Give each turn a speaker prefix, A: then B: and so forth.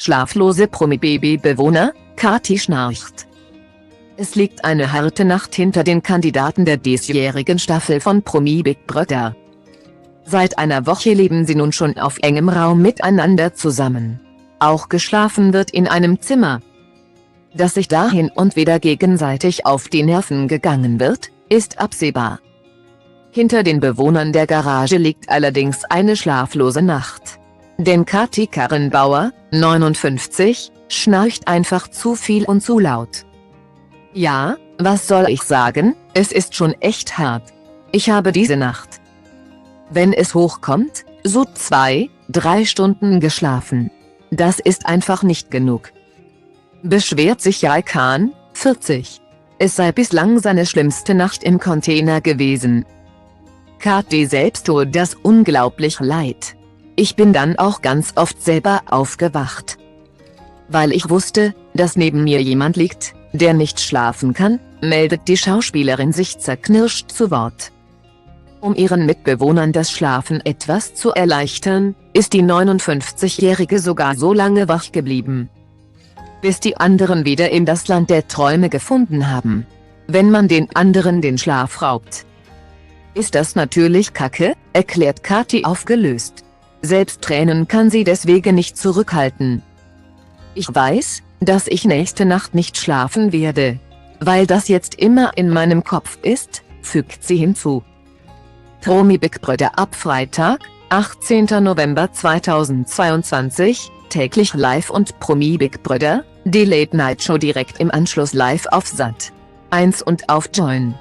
A: Schlaflose Promi-BB-Bewohner, Kathi schnarcht. Es liegt eine harte Nacht hinter den Kandidaten der diesjährigen Staffel von Promi Big Brother. Seit einer Woche leben sie nun schon auf engem Raum miteinander zusammen. Auch geschlafen wird in einem Zimmer. Dass sich dahin und wieder gegenseitig auf die Nerven gegangen wird, ist absehbar. Hinter den Bewohnern der Garage liegt allerdings eine schlaflose Nacht. Denn Kathi Karrenbauer, 59, schnarcht einfach zu viel und zu laut. Ja, was soll ich sagen, es ist schon echt hart. Ich habe diese Nacht, wenn es hochkommt, so 2-3 Stunden geschlafen. Das ist einfach nicht genug. Beschwert sich Jai Khan, 40. Es sei bislang seine schlimmste Nacht im Container gewesen. Kathi selbst tut das unglaublich leid. Ich bin dann auch ganz oft selber aufgewacht. Weil ich wusste, dass neben mir jemand liegt, der nicht schlafen kann, meldet die Schauspielerin sich zerknirscht zu Wort. Um ihren Mitbewohnern das Schlafen etwas zu erleichtern, ist die 59-Jährige sogar so lange wach geblieben, bis die anderen wieder in das Land der Träume gefunden haben. Wenn man den anderen den Schlaf raubt, ist das natürlich Kacke, erklärt Kathi aufgelöst. Selbst Tränen kann sie deswegen nicht zurückhalten. Ich weiß, dass ich nächste Nacht nicht schlafen werde, weil das jetzt immer in meinem Kopf ist, fügt sie hinzu. Promi Big Brother ab Freitag, 18. November 2022, täglich live und Promi Big Brother, die Late Night Show direkt im Anschluss live auf Sat.1 und auf Join.